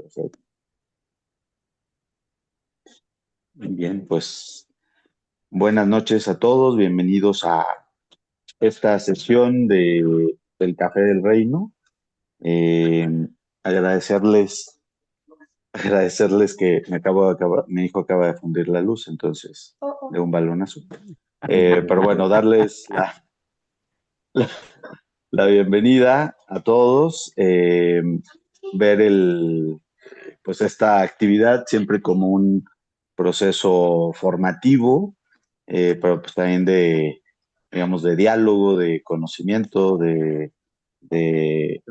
Perfecto. Bien, pues buenas noches a todos, bienvenidos a esta sesión del Café del Reino. Eh, agradecerles, agradecerles que mi hijo acaba de fundir la luz, entonces, de un balonazo. Pero bueno, darles la bienvenida a todos, ver pues esta actividad siempre como un proceso formativo, pero pues también digamos, de diálogo, de conocimiento, de, de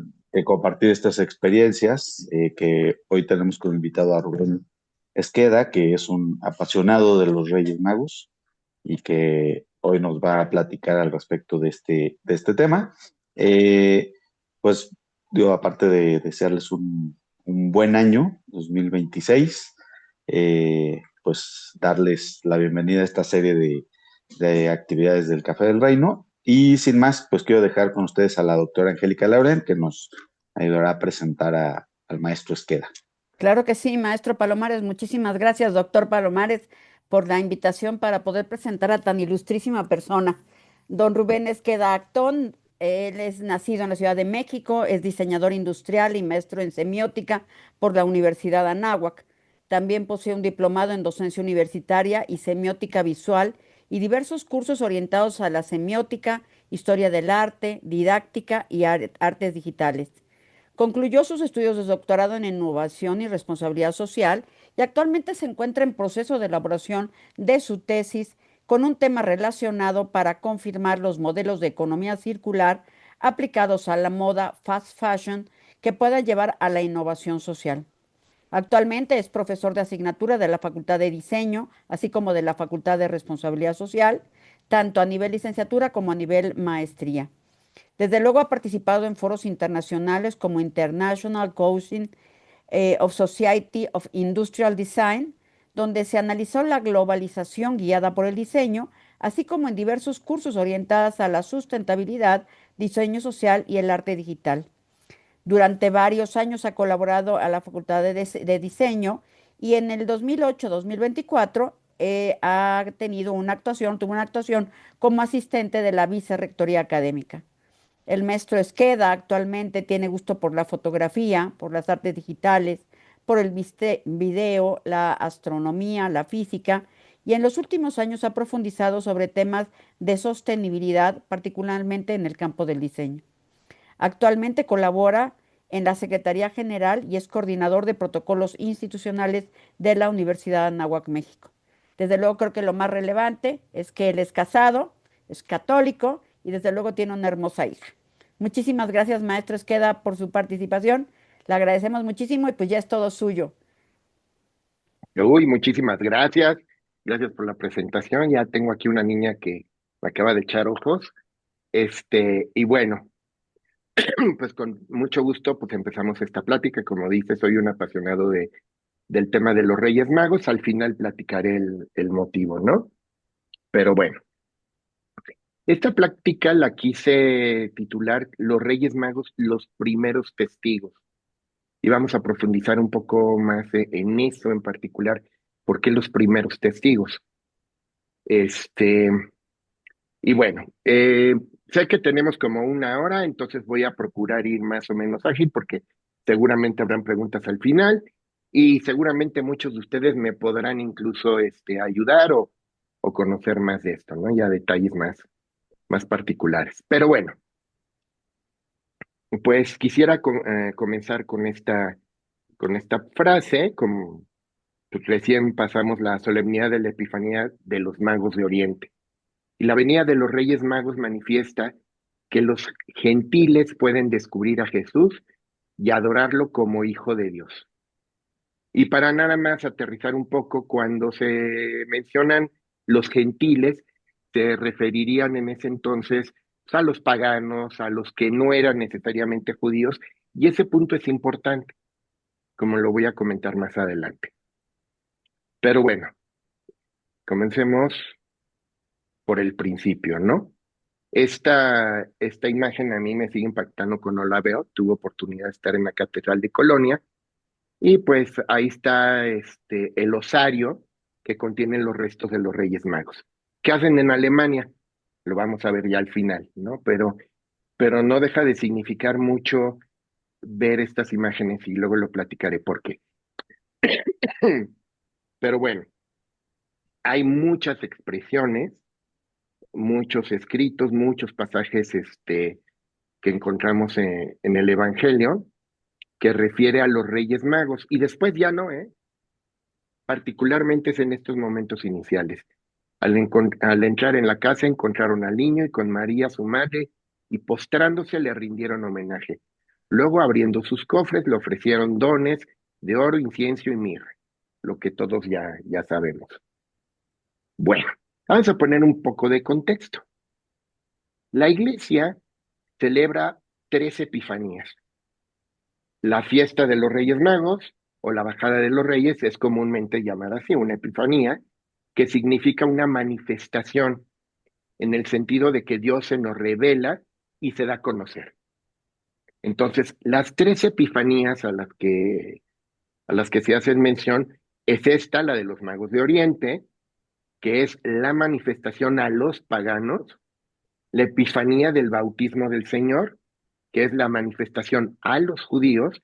compartir estas experiencias, que hoy tenemos como invitado a Rubén Esqueda, que es un apasionado de los Reyes Magos y que hoy nos va a platicar al respecto de este tema. Eh, pues digo, aparte de desearles un buen año 2026, pues darles la bienvenida a esta serie de actividades del Café del Reino. Y sin más, pues quiero dejar con ustedes a la doctora Angélica Lauren, que nos ayudará a presentar al maestro Esqueda. Claro que sí, maestro Palomares. Muchísimas gracias, doctor Palomares, por la invitación para poder presentar a tan ilustrísima persona. Don Rubén Esqueda Actón, él es nacido en la Ciudad de México, es diseñador industrial y maestro en semiótica por la Universidad Anáhuac. También posee un diplomado en docencia universitaria y semiótica visual y diversos cursos orientados a la semiótica, historia del arte, didáctica y artes digitales. Concluyó sus estudios de doctorado en innovación y responsabilidad social y actualmente se encuentra en proceso de elaboración de su tesis con un tema relacionado para confirmar los modelos de economía circular aplicados a la moda fast fashion que puedan llevar a la innovación social. Actualmente es profesor de asignatura de la Facultad de Diseño, así como de la Facultad de Responsabilidad Social, tanto a nivel licenciatura como a nivel maestría. Desde luego ha participado en foros internacionales como International Council of Society of Industrial Design, donde se analizó la globalización guiada por el diseño, así como en diversos cursos orientados a la sustentabilidad, diseño social y el arte digital. Durante varios años ha colaborado a la Facultad de Diseño y en el 2008-2024 ha tenido tuvo una actuación como asistente de la Vicerrectoría Académica. El maestro Esqueda actualmente tiene gusto por la fotografía, por las artes digitales, por el video, la astronomía, la física, y en los últimos años ha profundizado sobre temas de sostenibilidad, particularmente en el campo del diseño. Actualmente colabora en la Secretaría General y es coordinador de protocolos institucionales de la Universidad de Anáhuac, México. Desde luego creo que lo más relevante es que él es casado, es católico y desde luego tiene una hermosa hija. Muchísimas gracias, maestro Esqueda, por su participación. Le agradecemos muchísimo y pues ya es todo suyo. Uy, muchísimas gracias. Gracias por la presentación. Ya tengo aquí una niña que me acaba de echar ojos. Y bueno, pues con mucho gusto, pues empezamos esta plática. Como dice, soy un apasionado del tema de los Reyes Magos. Al final platicaré el motivo, ¿no? Pero bueno, esta plática la quise titular Los Reyes Magos, los primeros testigos. Y vamos a profundizar un poco más en eso en particular. ¿Por qué los primeros testigos? Este, y bueno, sé que tenemos como una hora, entonces voy a procurar ir más o menos ágil porque seguramente habrán preguntas al final y seguramente muchos de ustedes me podrán incluso ayudar o conocer más de esto, ¿no? Ya detalles más particulares. Pero bueno, pues quisiera comenzar con esta frase, como pues, recién pasamos la solemnidad de la Epifanía de los Magos de Oriente. Y la venida de los Reyes Magos manifiesta que los gentiles pueden descubrir a Jesús y adorarlo como Hijo de Dios. Y para nada más aterrizar un poco, cuando se mencionan los gentiles, se referirían en ese entonces pues, a los paganos, a los que no eran necesariamente judíos, y ese punto es importante, como lo voy a comentar más adelante. Pero bueno, comencemos por el principio, ¿no? Esta imagen a mí me sigue impactando cuando la veo. Tuve oportunidad de estar en la Catedral de Colonia Y pues ahí está el osario que contiene los restos de los Reyes Magos. ¿Qué hacen en Alemania? Lo vamos a ver ya al final, ¿no? Pero no deja de significar mucho ver estas imágenes y luego lo platicaré por qué. Pero bueno, hay muchas expresiones, muchos escritos, muchos pasajes que encontramos en el Evangelio que refiere a los Reyes Magos. Y después ya no, ¿eh? Particularmente es en estos momentos iniciales. Al entrar en la casa encontraron al niño y con María su madre y postrándose le rindieron homenaje. Luego abriendo sus cofres le ofrecieron dones de oro, incienso y mirra, lo que todos ya sabemos. Bueno, vamos a poner un poco de contexto. La iglesia celebra 3 epifanías. La fiesta de los Reyes Magos o la bajada de los Reyes es comúnmente llamada así, una epifanía, que significa una manifestación en el sentido de que Dios se nos revela y se da a conocer. Entonces, las 3 epifanías a las que se hacen mención es esta, la de los magos de Oriente, que es la manifestación a los paganos, la epifanía del bautismo del Señor, que es la manifestación a los judíos,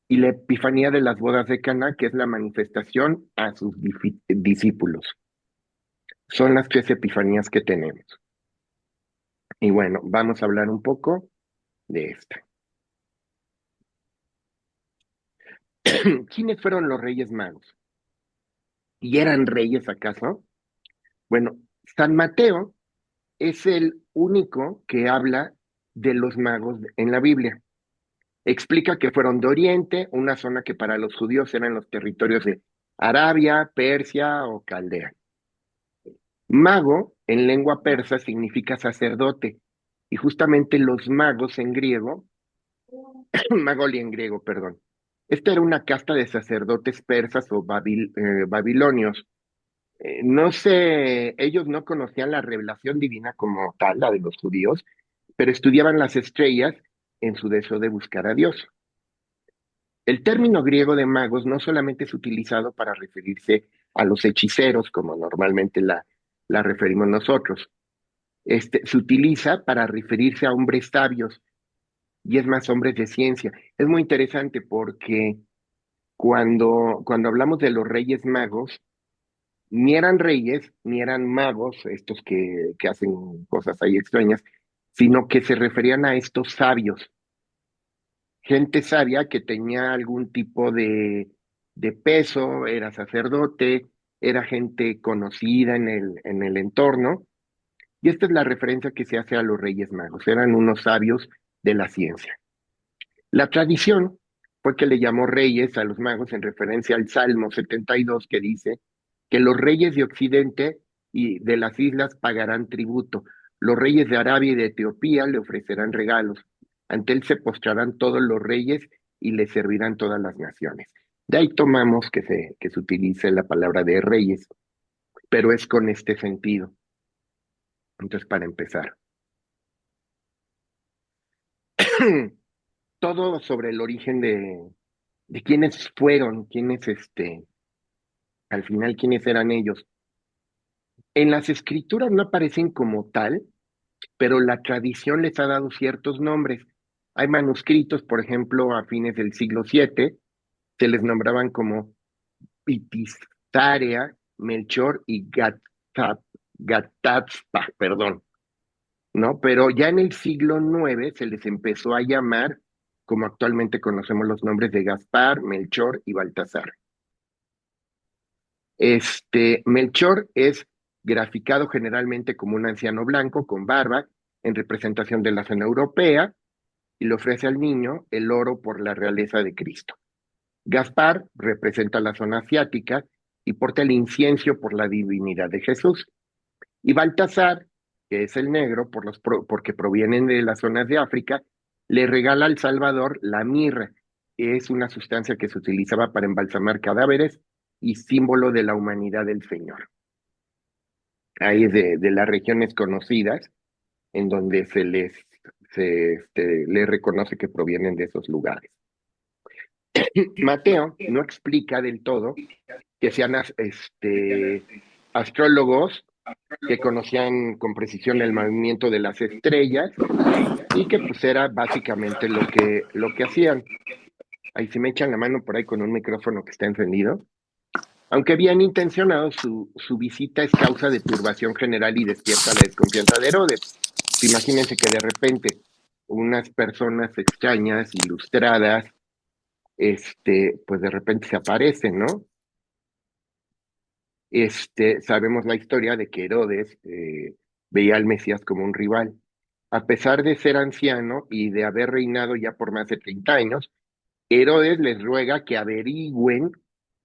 y la epifanía de las bodas de Caná, que es la manifestación a sus discípulos. Son las 3 epifanías que tenemos. Y bueno, vamos a hablar un poco de esta. ¿Quiénes fueron los Reyes Magos? ¿Y eran reyes acaso? Bueno, San Mateo es el único que habla de los magos en la Biblia. Explica que fueron de Oriente, una zona que para los judíos eran los territorios de Arabia, Persia o Caldea. Mago, en lengua persa, significa sacerdote, y justamente los magos en griego, magoli en griego, perdón. Esta era una casta de sacerdotes persas o babilonios. No sé, ellos no conocían la revelación divina como tal, la de los judíos, pero estudiaban las estrellas en su deseo de buscar a Dios. El término griego de magos no solamente es utilizado para referirse a los hechiceros, como normalmente la referimos nosotros. Se utiliza para referirse a hombres sabios y es más hombres de ciencia. Es muy interesante porque cuando hablamos de los reyes magos, ni eran reyes, ni eran magos, estos que hacen cosas ahí extrañas, sino que se referían a estos sabios, gente sabia que tenía algún tipo de peso, era sacerdote, era gente conocida en el entorno, y esta es la referencia que se hace a los reyes magos, eran unos sabios de la ciencia. La tradición fue que le llamó reyes a los magos en referencia al Salmo 72 que dice que los reyes de Occidente y de las islas pagarán tributo, los reyes de Arabia y de Etiopía le ofrecerán regalos, ante él se postrarán todos los reyes y le servirán todas las naciones. De ahí tomamos que se utilice la palabra de reyes, pero es con este sentido. Entonces, para empezar, todo sobre el origen de quiénes fueron, al final, quiénes eran ellos. En las escrituras no aparecen como tal, pero la tradición les ha dado ciertos nombres. Hay manuscritos, por ejemplo, a fines del siglo VII, se les nombraban como Pitistarea, Melchor y Gatatzpa, perdón, ¿no? Pero ya en el siglo IX se les empezó a llamar, como actualmente conocemos los nombres de Gaspar, Melchor y Baltasar. Melchor es graficado generalmente como un anciano blanco con barba en representación de la zona europea y le ofrece al niño el oro por la realeza de Cristo. Gaspar representa la zona asiática y porta el incienso por la divinidad de Jesús. Y Baltasar, que es el negro porque provienen de las zonas de África, le regala al Salvador la mirra, que es una sustancia que se utilizaba para embalsamar cadáveres y símbolo de la humanidad del Señor. Ahí es de las regiones conocidas en donde se les reconoce que provienen de esos lugares. Mateo no explica del todo que sean astrólogos que conocían con precisión el movimiento de las estrellas y que pues era básicamente lo que hacían. Ahí si me echan la mano por ahí con un micrófono que está encendido. Aunque bien intencionado, su visita es causa de turbación general y despierta la desconfianza de Herodes. Imagínense que de repente unas personas extrañas, ilustradas, pues de repente se aparecen, ¿no? Sabemos la historia de que Herodes veía al Mesías como un rival. A pesar de ser anciano y de haber reinado ya por más de 30 años, Herodes les ruega que averigüen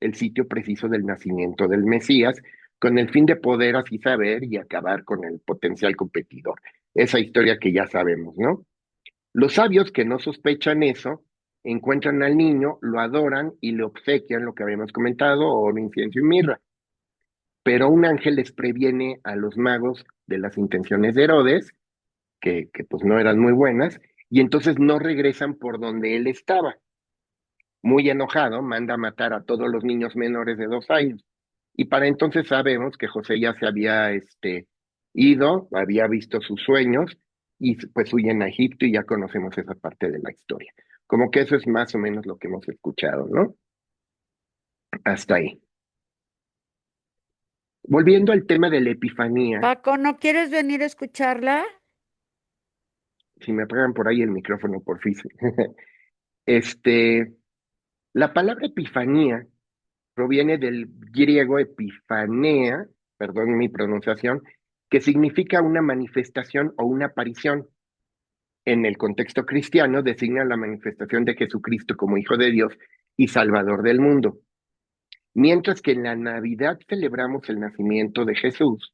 el sitio preciso del nacimiento del Mesías, con el fin de poder así saber y acabar con el potencial competidor. Esa historia que ya sabemos, ¿no? Los sabios que no sospechan eso, encuentran al niño, lo adoran y le obsequian lo que habíamos comentado, oro, incienso y mirra. Pero un ángel les previene a los magos de las intenciones de Herodes, que pues no eran muy buenas, y entonces no regresan por donde él estaba. Muy enojado, manda a matar a todos los niños menores de 2 años. Y para entonces sabemos que José ya se había ido, había visto sus sueños y pues huyen a Egipto y ya conocemos esa parte de la historia. Como que eso es más o menos lo que hemos escuchado, ¿no? Hasta ahí. Volviendo al tema de la Epifanía, Paco, ¿no quieres venir a escucharla? si me apagan por ahí el micrófono, por fin. Este, la palabra Epifanía proviene del griego epifanea, perdón mi pronunciación, que significa una manifestación o una aparición. En el contexto cristiano designa la manifestación de Jesucristo como Hijo de Dios y Salvador del mundo. Mientras que en la Navidad celebramos el nacimiento de Jesús,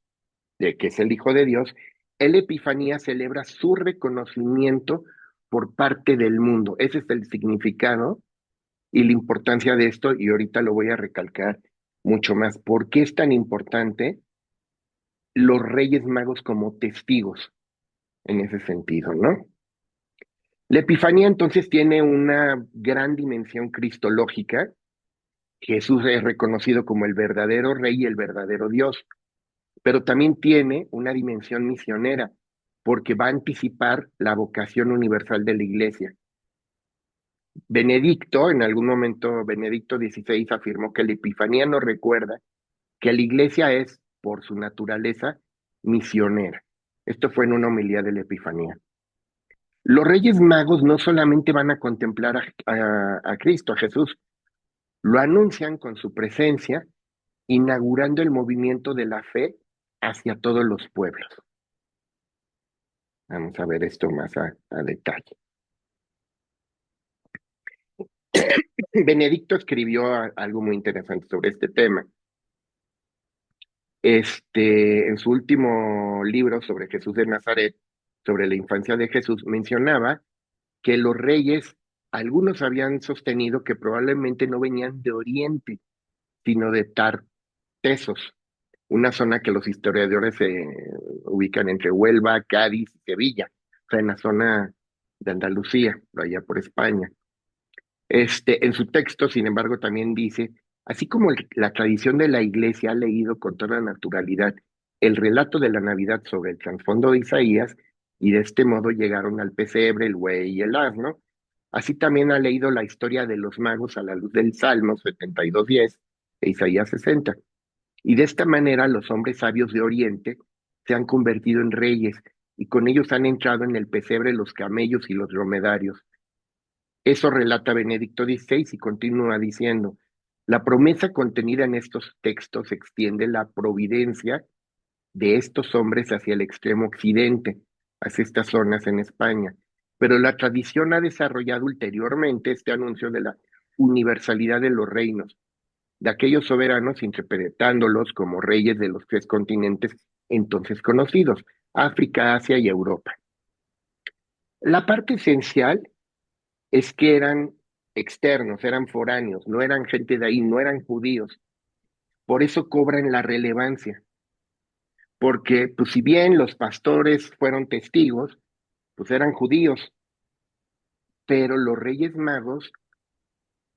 de que es el Hijo de Dios, el Epifanía celebra su reconocimiento por parte del mundo. Ese es el significado y la importancia de esto, y ahorita lo voy a recalcar mucho más. ¿Por qué es tan importante los Reyes Magos como testigos en ese sentido, no? La Epifanía entonces tiene una gran dimensión cristológica. Jesús es reconocido como el verdadero Rey y el verdadero Dios, pero también tiene una dimensión misionera, porque va a anticipar la vocación universal de la Iglesia. Benedicto, en algún momento, Benedicto XVI afirmó que la Epifanía nos recuerda que la Iglesia es, por su naturaleza, misionera. Esto fue en una homilía de la Epifanía. Los Reyes Magos no solamente van a contemplar a Cristo, a Jesús, lo anuncian con su presencia, inaugurando el movimiento de la fe hacia todos los pueblos. Vamos a ver esto más a detalle. Benedicto escribió algo muy interesante sobre este tema. En su último libro sobre Jesús de Nazaret, sobre la infancia de Jesús, mencionaba que los reyes, algunos habían sostenido que probablemente no venían de Oriente, sino de Tartesos, una zona que los historiadores se ubican entre Huelva, Cádiz y Sevilla, o sea, en la zona de Andalucía, por allá por España. En su texto, sin embargo, también dice, así como la tradición de la Iglesia ha leído con toda naturalidad el relato de la Navidad sobre el trasfondo de Isaías, y de este modo llegaron al pesebre, el buey y el asno, así también ha leído la historia de los magos a la luz del Salmo 72:10 e Isaías 60. Y de esta manera los hombres sabios de Oriente se han convertido en reyes, y con ellos han entrado en el pesebre los camellos y los dromedarios. Eso relata Benedicto XVI y continúa diciendo, la promesa contenida en estos textos extiende la providencia de estos hombres hacia el extremo occidente, hacia estas zonas en España. Pero la tradición ha desarrollado ulteriormente este anuncio de la universalidad de los reinos, de aquellos soberanos interpretándolos como reyes de los 3 continentes entonces conocidos, África, Asia y Europa. La parte esencial es que eran externos, eran foráneos, no eran gente de ahí, no eran judíos. Por eso cobran la relevancia, porque pues si bien los pastores fueron testigos, pues eran judíos, pero los Reyes Magos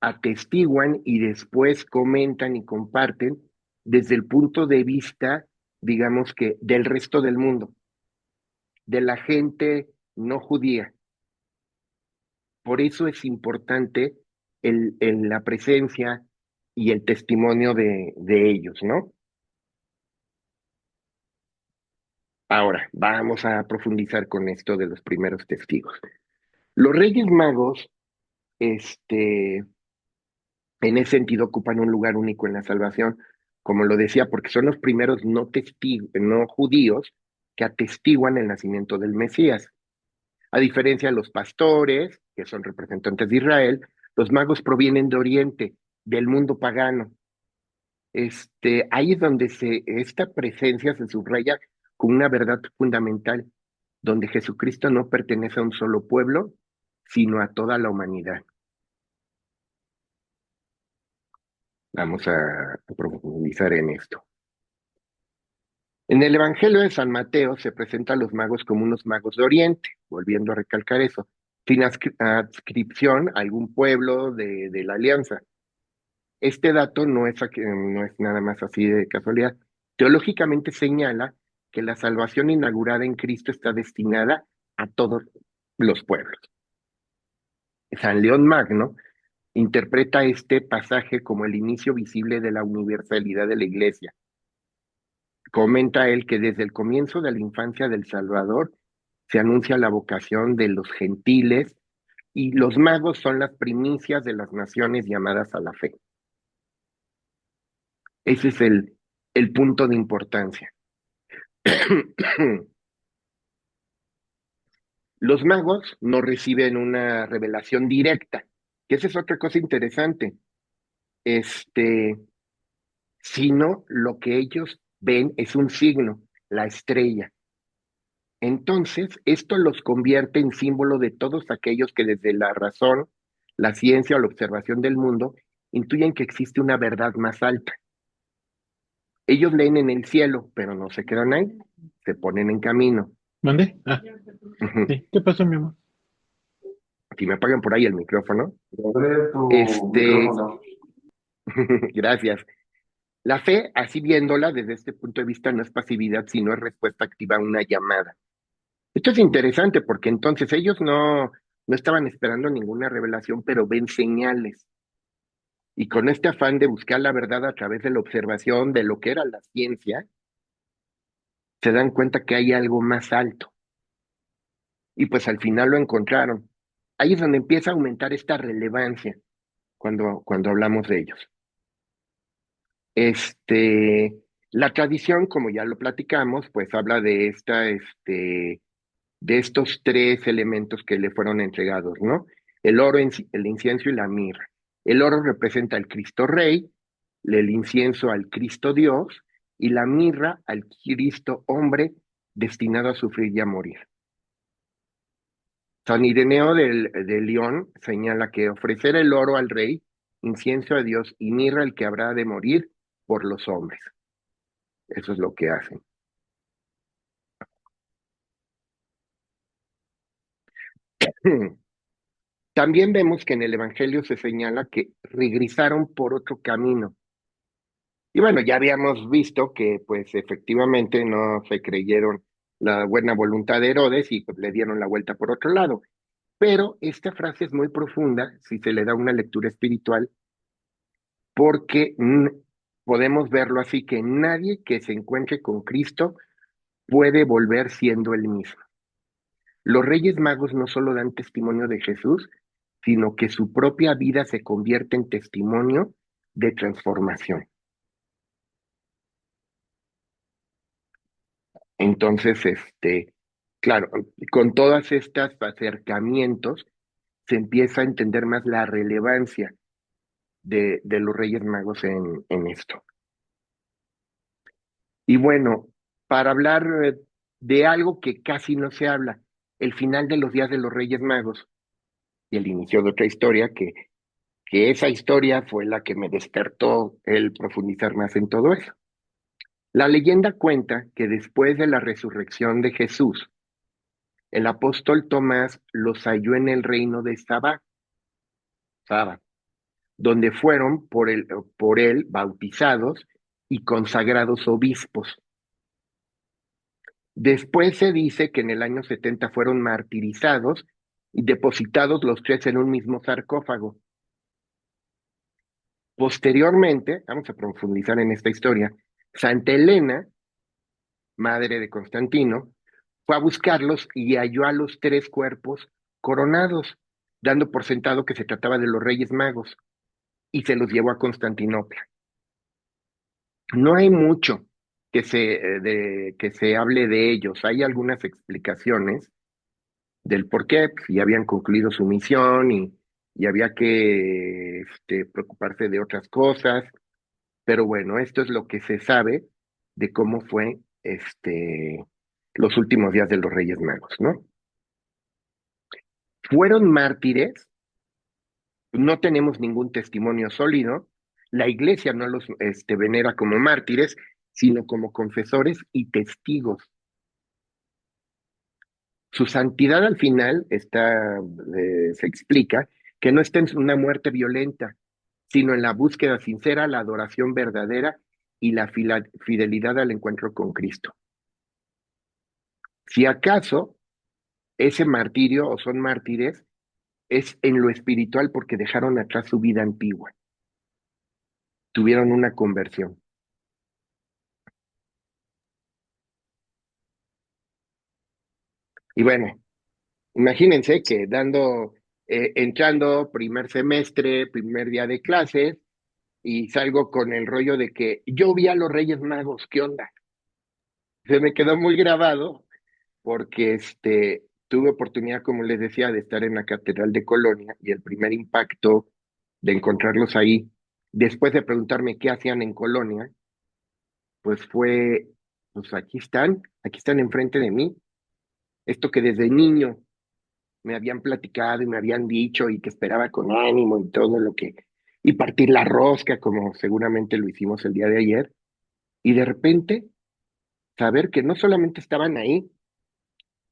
atestiguan y después comentan y comparten desde el punto de vista, digamos que, del resto del mundo, de la gente no judía. Por eso es importante la presencia y el testimonio de ellos, ¿no? Ahora, vamos a profundizar con esto de los primeros testigos. Los Reyes Magos, en ese sentido, ocupan un lugar único en la salvación, como lo decía, porque son los primeros no judíos que atestiguan el nacimiento del Mesías. A diferencia de los pastores, que son representantes de Israel, los magos provienen de Oriente, del mundo pagano. Ahí es donde esta presencia se subraya con una verdad fundamental, donde Jesucristo no pertenece a un solo pueblo, sino a toda la humanidad. Vamos a profundizar en esto. En el Evangelio de San Mateo se presenta a los magos como unos magos de Oriente, volviendo a recalcar eso, sin adscripción a algún pueblo de la alianza. Este dato no es nada más así de casualidad. Teológicamente señala que la salvación inaugurada en Cristo está destinada a todos los pueblos. San León Magno interpreta este pasaje como el inicio visible de la universalidad de la Iglesia. Comenta él que desde el comienzo de la infancia del Salvador se anuncia la vocación de los gentiles y los magos son las primicias de las naciones llamadas a la fe. Ese es el punto de importancia. Los magos no reciben una revelación directa, que esa es otra cosa interesante, sino lo que ellos ven es un signo, la estrella. Entonces, esto los convierte en símbolo de todos aquellos que desde la razón, la ciencia o la observación del mundo intuyen que existe una verdad más alta. Ellos leen en el cielo, pero no se quedan ahí, se ponen en camino. ¿Mande? Ah, sí. ¿Qué pasó, mi amor? Si me apagan por ahí el micrófono. Micrófono. Gracias. La fe, así viéndola desde este punto de vista, no es pasividad, sino es respuesta activa a una llamada. Esto es interesante porque entonces ellos no estaban esperando ninguna revelación, pero ven señales. Y con este afán de buscar la verdad a través de la observación de lo que era la ciencia, se dan cuenta que hay algo más alto. Y pues al final lo encontraron. Ahí es donde empieza a aumentar esta relevancia cuando hablamos de ellos. La tradición, como ya lo platicamos, pues habla de de estos tres elementos que le fueron entregados, ¿no? El oro, el incienso y la mirra. El oro representa al Cristo Rey, el incienso al Cristo Dios y la mirra al Cristo hombre destinado a sufrir y a morir. San Ireneo de León señala que ofrecer el oro al rey, incienso a Dios y mirra al que habrá de morir por los hombres. Eso es lo que hacen. También vemos que en el Evangelio se señala que regresaron por otro camino. Y bueno, ya habíamos visto que pues efectivamente no se creyeron la buena voluntad de Herodes y pues le dieron la vuelta por otro lado. Pero esta frase es muy profunda si se le da una lectura espiritual, porque podemos verlo así, que nadie que se encuentre con Cristo puede volver siendo el mismo. Los Reyes Magos no solo dan testimonio de Jesús, sino que su propia vida se convierte en testimonio de transformación. Entonces, claro, con todos estos acercamientos se empieza a entender más la relevancia de los Reyes Magos en esto. Y bueno, para hablar de algo que casi no se habla, el final de los días de los Reyes Magos y el inicio de otra historia, que esa historia fue la que me despertó el profundizar más en todo eso. La leyenda cuenta que después de la resurrección de Jesús, el apóstol Tomás los halló en el reino de Saba. donde fueron por él bautizados y consagrados obispos. Después se dice que en el año 70 fueron martirizados y depositados los tres en un mismo sarcófago. Posteriormente, vamos a profundizar en esta historia, Santa Elena, madre de Constantino, fue a buscarlos y halló a los tres cuerpos coronados, dando por sentado que se trataba de los Reyes Magos, y se los llevó a Constantinopla. No hay mucho que se hable de ellos. Hay algunas explicaciones del por qué, pues, ya habían concluido su misión y había que preocuparse de otras cosas. Pero bueno, esto es lo que se sabe de cómo fue los últimos días de los Reyes Magos, ¿no? Fueron mártires, no tenemos ningún testimonio sólido. La iglesia no los venera como mártires, sino como confesores y testigos. Su santidad al final se explica que no está en una muerte violenta, sino en la búsqueda sincera, la adoración verdadera y la fidelidad al encuentro con Cristo. Si acaso ese martirio o son mártires, es en lo espiritual porque dejaron atrás su vida antigua, tuvieron una conversión. Y bueno, imagínense que entrando primer semestre, primer día de clases, y salgo con el rollo de que yo vi a los Reyes Magos, ¿qué onda? Se me quedó muy grabado porque tuve oportunidad, como les decía, de estar en la Catedral de Colonia y el primer impacto de encontrarlos ahí, después de preguntarme qué hacían en Colonia, pues fue, pues aquí están enfrente de mí, esto que desde niño me habían platicado y me habían dicho y que esperaba con ánimo y todo y partir la rosca, como seguramente lo hicimos el día de ayer, y de repente saber que no solamente estaban ahí,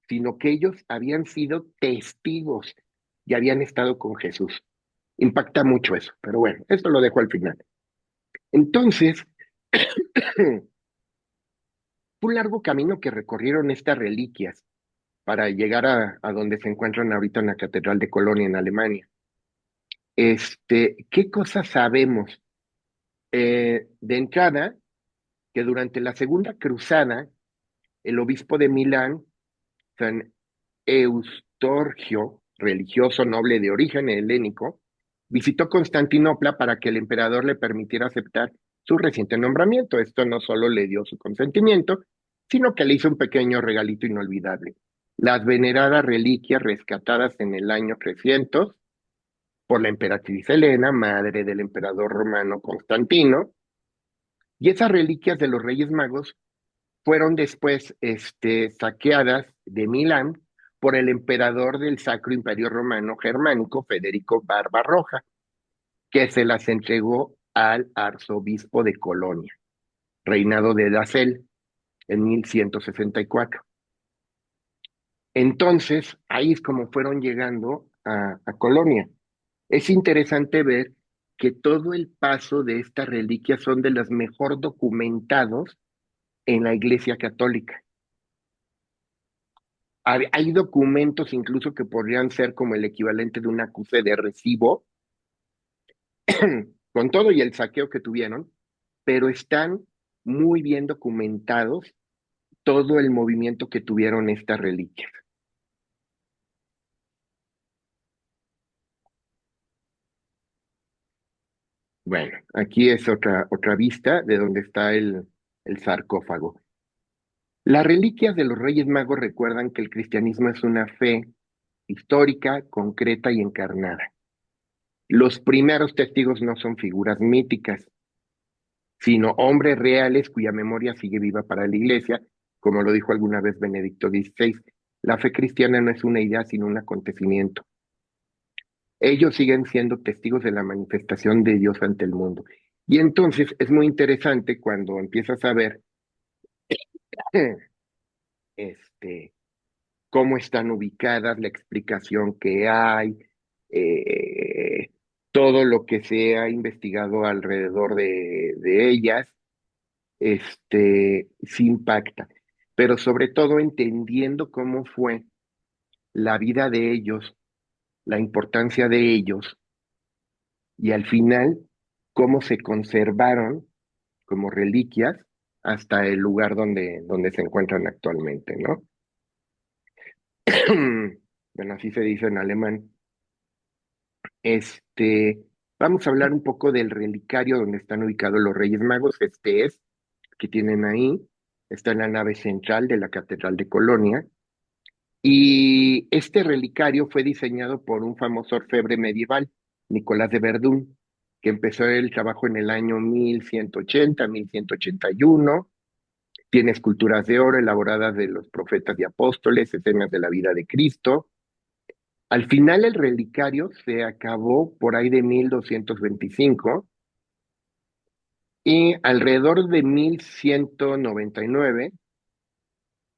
sino que ellos habían sido testigos y habían estado con Jesús. Impacta mucho eso, pero bueno, eso lo dejo al final. Entonces, fue un largo camino que recorrieron estas reliquias para llegar a donde se encuentran ahorita en la Catedral de Colonia, en Alemania. ¿Qué cosas sabemos? De entrada, que durante la Segunda Cruzada, el obispo de Milán, San Eustorgio, religioso noble de origen helénico, visitó Constantinopla para que el emperador le permitiera aceptar su reciente nombramiento. Esto no solo le dio su consentimiento, sino que le hizo un pequeño regalito inolvidable. Las veneradas reliquias rescatadas en el año 300 por la emperatriz Helena, madre del emperador romano Constantino, y esas reliquias de los Reyes Magos fueron después saqueadas de Milán por el emperador del Sacro Imperio Romano Germánico, Federico Barbarroja, que se las entregó al arzobispo de Colonia, reinado de Dacel, en 1164. Entonces, ahí es como fueron llegando a Colonia. Es interesante ver que todo el paso de estas reliquias son de los mejor documentados en la Iglesia Católica. Hay documentos incluso que podrían ser como el equivalente de un acuse de recibo, con todo y el saqueo que tuvieron, pero están muy bien documentados todo el movimiento que tuvieron estas reliquias. Bueno, aquí es otra vista de donde está el sarcófago. Las reliquias de los Reyes Magos recuerdan que el cristianismo es una fe histórica, concreta y encarnada. Los primeros testigos no son figuras míticas, sino hombres reales cuya memoria sigue viva para la Iglesia, como lo dijo alguna vez Benedicto XVI. La fe cristiana no es una idea, sino un acontecimiento. Ellos siguen siendo testigos de la manifestación de Dios ante el mundo. Y entonces es muy interesante cuando empiezas a ver este, cómo están ubicadas, la explicación que hay, eh, todo lo que se ha investigado alrededor de ellas, sí impacta, pero sobre todo entendiendo cómo fue la vida de ellos, la importancia de ellos y al final cómo se conservaron como reliquias hasta el lugar donde se encuentran actualmente, ¿no? Bueno, así se dice en alemán. Este, Vamos a hablar un poco del relicario donde están ubicados los Reyes Magos. Este es, que tienen ahí, está en la nave central de la Catedral de Colonia. Y este relicario fue diseñado por un famoso orfebre medieval, Nicolás de Verdún, que empezó el trabajo en el año 1180, 1181. Tiene esculturas de oro elaboradas de los profetas y apóstoles, escenas de la vida de Cristo. Al final el relicario se acabó por ahí de 1225 y alrededor de 1199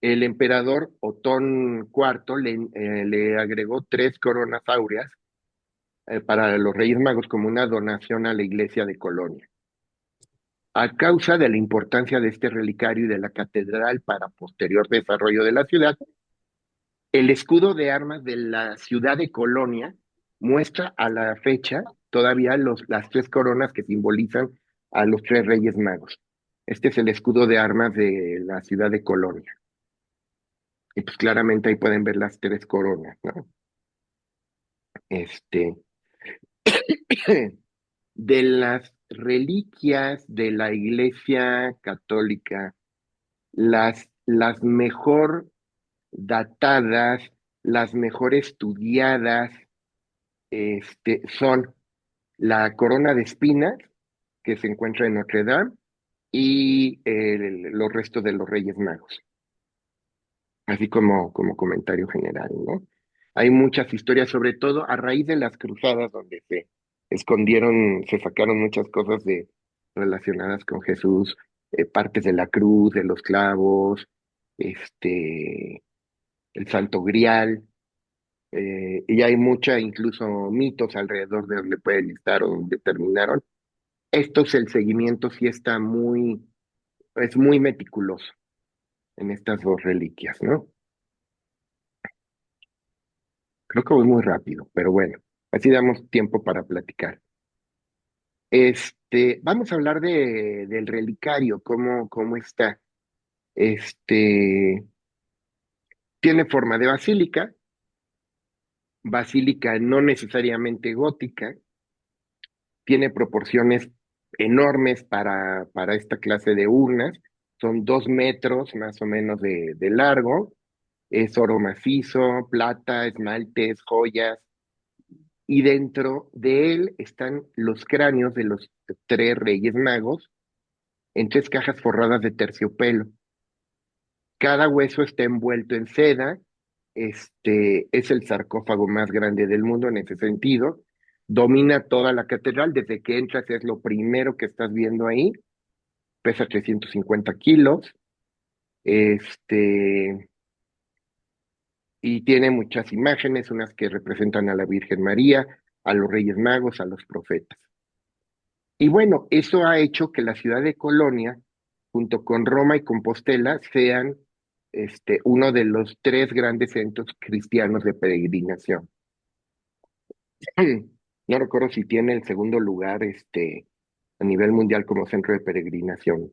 el emperador Otón IV le agregó 3 coronas áureas para los Reyes Magos como una donación a la iglesia de Colonia. A causa de la importancia de este relicario y de la catedral para posterior desarrollo de la ciudad, el escudo de armas de la ciudad de Colonia muestra a la fecha todavía las 3 coronas que simbolizan a los 3 Reyes Magos. Este es el escudo de armas de la ciudad de Colonia. Y pues claramente ahí pueden ver las 3 coronas, ¿no? Este, de las reliquias de la Iglesia Católica, las mejor datadas, las mejor estudiadas, son la corona de espinas que se encuentra en Notre Dame y los restos de los Reyes Magos, así como comentario general, ¿no? Hay muchas historias, sobre todo a raíz de las cruzadas, donde se escondieron, se sacaron muchas cosas relacionadas con Jesús, partes de la cruz, de los clavos, el Santo Grial, y hay mucha, incluso mitos alrededor de donde pueden estar o donde terminaron. Esto es el seguimiento, sí es muy meticuloso en estas 2 reliquias, ¿no? Creo que voy muy rápido, pero bueno, así damos tiempo para platicar. Vamos a hablar del relicario, cómo está. Este, Tiene forma de basílica no necesariamente gótica, tiene proporciones enormes para esta clase de urnas, son 2 metros más o menos de largo, es oro macizo, plata, esmaltes, joyas, y dentro de él están los cráneos de los 3 Reyes Magos en 3 cajas forradas de terciopelo. Cada hueso está envuelto en seda. Es el sarcófago más grande del mundo en ese sentido. Domina toda la catedral. Desde que entras es lo primero que estás viendo ahí. Pesa 350 kilos. Y tiene muchas imágenes, unas que representan a la Virgen María, a los Reyes Magos, a los profetas. Y bueno, eso ha hecho que la ciudad de Colonia, junto con Roma y Compostela, sean uno de los 3 grandes centros cristianos de peregrinación. No recuerdo si tiene el segundo lugar a nivel mundial como centro de peregrinación,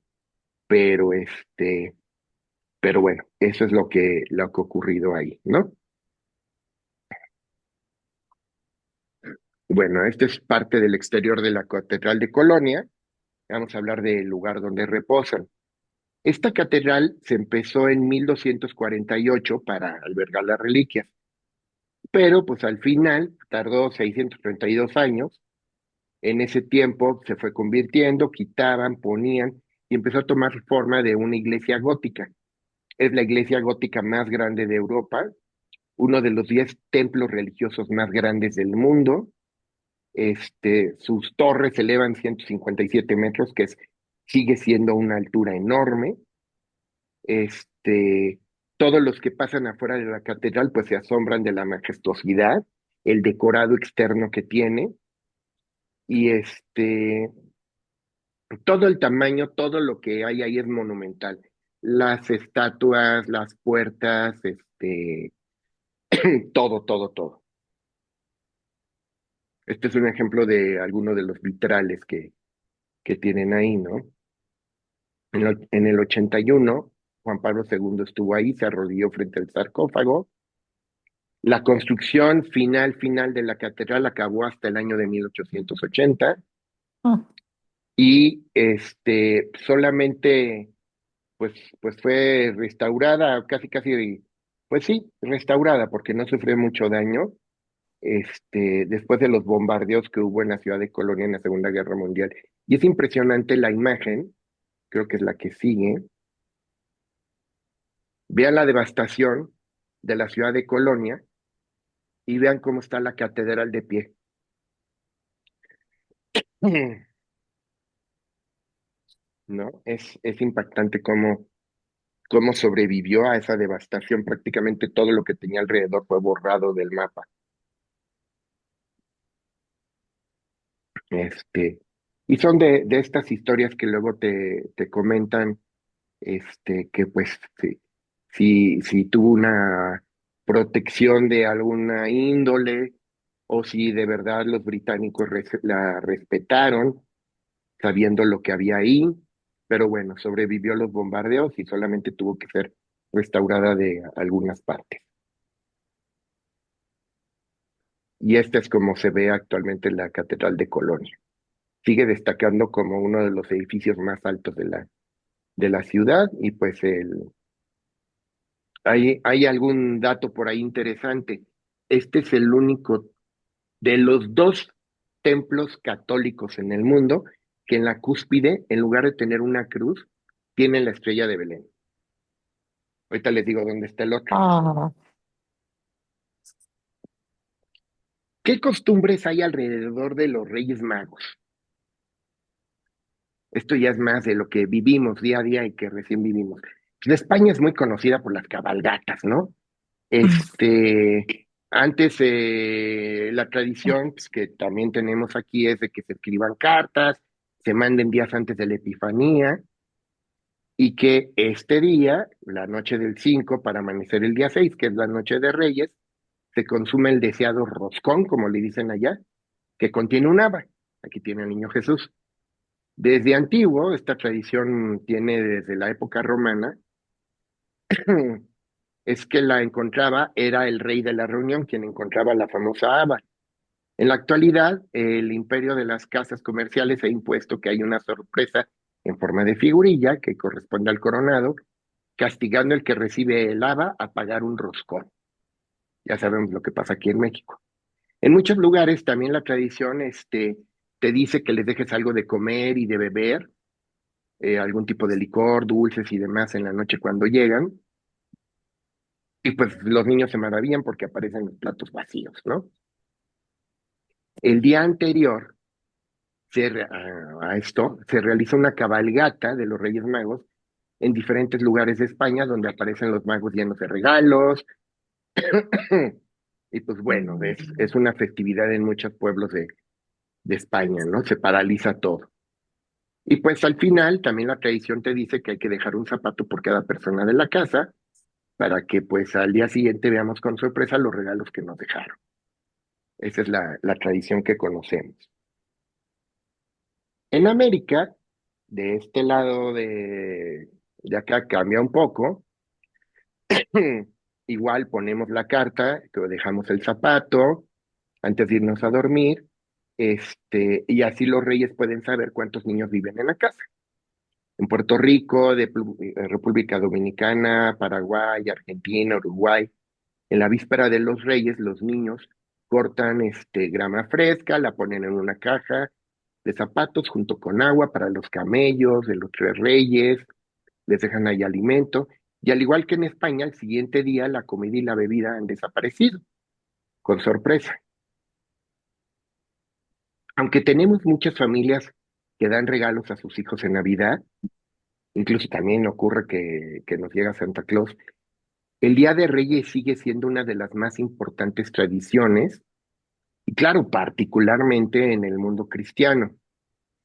pero pero bueno, eso es lo que ha ocurrido ahí, ¿no? Bueno, este es parte del exterior de la Catedral de Colonia. Vamos a hablar del lugar donde reposan. Esta catedral se empezó en 1248 para albergar las reliquias, pero pues al final tardó 632 años. En ese tiempo se fue convirtiendo, quitaban, ponían y empezó a tomar forma de una iglesia gótica. Es la iglesia gótica más grande de Europa, uno de los 10 templos religiosos más grandes del mundo. Sus torres se elevan 157 metros, sigue siendo una altura enorme. Todos los que pasan afuera de la catedral pues se asombran de la majestuosidad, el decorado externo que tiene. y todo el tamaño, todo lo que hay ahí es monumental. Las estatuas, las puertas, todo, todo, todo. Este es un ejemplo de alguno de los vitrales que tienen ahí, ¿no? En el 81, Juan Pablo II estuvo ahí, se arrodilló frente al sarcófago. La construcción final de la catedral acabó hasta el año de 1880 Ah, y solamente pues, pues fue restaurada, casi, pues sí, restaurada porque no sufrió mucho daño, después de los bombardeos que hubo en la ciudad de Colonia en la Segunda Guerra Mundial. Y es impresionante la imagen, creo que es la que sigue. Vean la devastación de la ciudad de Colonia y vean cómo está la catedral de pie. ¿No? Es impactante cómo sobrevivió a esa devastación. Prácticamente todo lo que tenía alrededor fue borrado del mapa. Este, y son de estas historias que luego te comentan, que pues si tuvo una protección de alguna índole, o si de verdad los británicos la respetaron, sabiendo lo que había ahí, pero bueno, sobrevivió a los bombardeos y solamente tuvo que ser restaurada de algunas partes. Y esta es como se ve actualmente la Catedral de Colonia. Sigue destacando como uno de los edificios más altos de la ciudad y pues hay algún dato por ahí interesante. Este es el único de los dos templos católicos en el mundo que en la cúspide, en lugar de tener una cruz, tiene la estrella de Belén. Ahorita les digo dónde está el otro. ah, ¿Qué costumbres hay alrededor de los Reyes Magos? Esto ya es más de lo que vivimos día a día y que recién vivimos. Pues España es muy conocida por las cabalgatas, ¿no? Antes la tradición pues, que también tenemos aquí es de que se escriban cartas, se manden días antes de la Epifanía y que este día, la noche del 5 para amanecer el día 6, que es la noche de Reyes, se consume el deseado roscón, como le dicen allá, que contiene un haba. Aquí tiene al niño Jesús. Desde antiguo, esta tradición tiene desde la época romana, es que la encontraba, era el rey de la reunión quien encontraba la famosa haba. En la actualidad, el imperio de las casas comerciales ha impuesto que hay una sorpresa en forma de figurilla que corresponde al coronado, castigando el que recibe el haba a pagar un roscón. Ya sabemos lo que pasa aquí en México. En muchos lugares también la tradición te dice que les dejes algo de comer y de beber, algún tipo de licor, dulces y demás en la noche cuando llegan. Y pues los niños se maravillan porque aparecen los platos vacíos, ¿no? El día anterior a esto se realiza una cabalgata de los Reyes Magos en diferentes lugares de España donde aparecen los magos llenos de regalos. Y pues bueno, es una festividad en muchos pueblos de España, ¿no? Se paraliza todo. Y pues al final también la tradición te dice que hay que dejar un zapato por cada persona de la casa para que pues al día siguiente veamos con sorpresa los regalos que nos dejaron. Esa es la tradición que conocemos. En América, de este lado de acá cambia un poco. Igual ponemos la carta, que dejamos el zapato antes de irnos a dormir, y así los reyes pueden saber cuántos niños viven en la casa. En Puerto Rico, República Dominicana, Paraguay, Argentina, Uruguay, en la víspera de los reyes, los niños cortan grama fresca, la ponen en una caja de zapatos junto con agua para los camellos de los tres reyes, les dejan ahí alimento, y al igual que en España, al siguiente día la comida y la bebida han desaparecido, con sorpresa. Aunque tenemos muchas familias que dan regalos a sus hijos en Navidad, incluso también ocurre que nos llega Santa Claus, el Día de Reyes sigue siendo una de las más importantes tradiciones Y claro, particularmente en el mundo cristiano.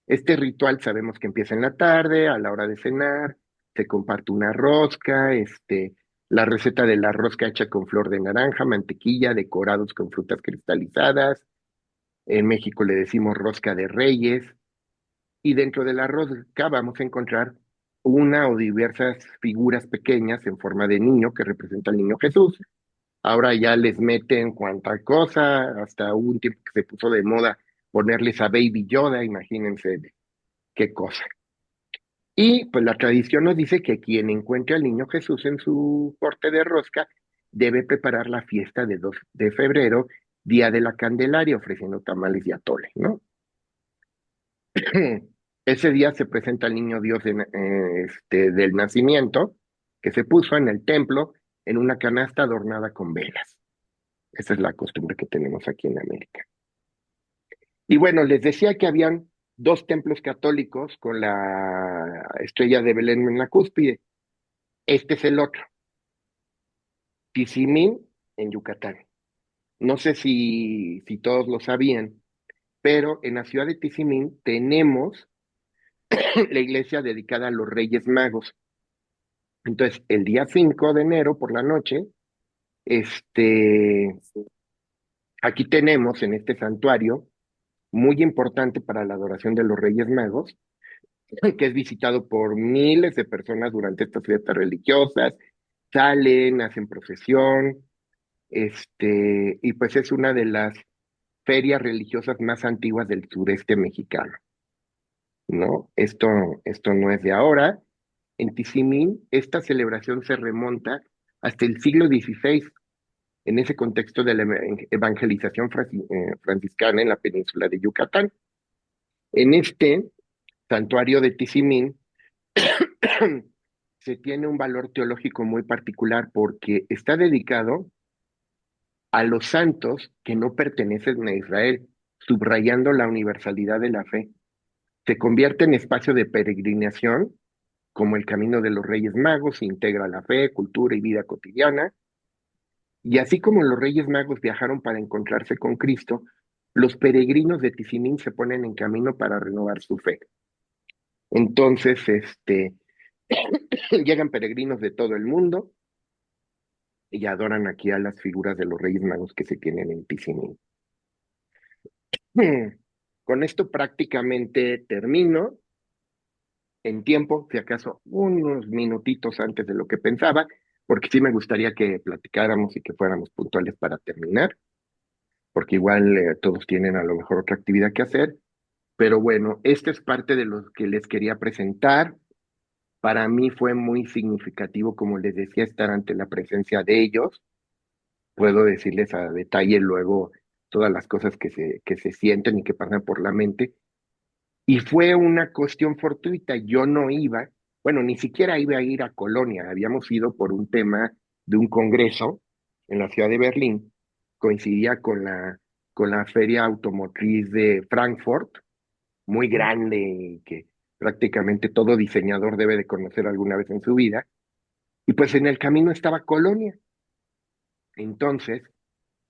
Este ritual sabemos que empieza en la tarde, a la hora de cenar, se comparte una rosca, la receta de la rosca hecha con flor de naranja, mantequilla, decorados con frutas cristalizadas. En México le decimos rosca de reyes. Y dentro de la rosca vamos a encontrar una o diversas figuras pequeñas en forma de niño que representa al niño Jesús. Ahora ya les meten cuanta cosa, hasta hubo un tiempo que se puso de moda ponerles a Baby Yoda, imagínense qué cosa. Y pues la tradición nos dice que quien encuentre al niño Jesús en su corte de rosca debe preparar la fiesta de 2 de febrero, Día de la Candelaria, ofreciendo tamales y atole, ¿no? Ese día se presenta al niño Dios del nacimiento, que se puso en el templo en una canasta adornada con velas. Esa es la costumbre que tenemos aquí en América. Y bueno, les decía que habían 2 templos católicos con la estrella de Belén en la cúspide. Este es el otro, Tizimín, en Yucatán. No sé si todos lo sabían, pero en la ciudad de Tizimín tenemos la iglesia dedicada a los Reyes Magos. Entonces, el día 5 de enero por la noche, este, aquí tenemos en este santuario, muy importante para la adoración de los Reyes Magos, que es visitado por miles de personas durante estas fiestas religiosas, salen, hacen procesión, y pues es una de las ferias religiosas más antiguas del sureste mexicano, ¿no? Esto no es de ahora. En Tizimín, esta celebración se remonta hasta el siglo XVI, en ese contexto de la evangelización franciscana en la península de Yucatán. En este santuario de Tizimín se tiene un valor teológico muy particular porque está dedicado a los santos que no pertenecen a Israel, subrayando la universalidad de la fe. Se convierte en espacio de peregrinación, como el camino de los Reyes Magos, integra la fe, cultura y vida cotidiana. Y así como los Reyes Magos viajaron para encontrarse con Cristo, los peregrinos de Tizimín se ponen en camino para renovar su fe. Entonces, llegan peregrinos de todo el mundo y adoran aquí a las figuras de los Reyes Magos que se tienen en Tizimín. Con esto prácticamente termino en tiempo, si acaso unos minutitos antes de lo que pensaba, porque sí me gustaría que platicáramos y que fuéramos puntuales para terminar, porque igual todos tienen a lo mejor otra actividad que hacer, pero bueno, este es parte de lo que les quería presentar. Para mí fue muy significativo, como les decía, estar ante la presencia de ellos. Puedo decirles a detalle luego todas las cosas que se sienten y que pasan por la mente. Y fue una cuestión fortuita. Yo no iba, bueno, ni siquiera iba a ir a Colonia. Habíamos ido por un tema de un congreso en la ciudad de Berlín. Coincidía con la feria automotriz de Frankfurt, muy grande y que prácticamente todo diseñador debe de conocer alguna vez en su vida. Y pues en el camino estaba Colonia. Entonces,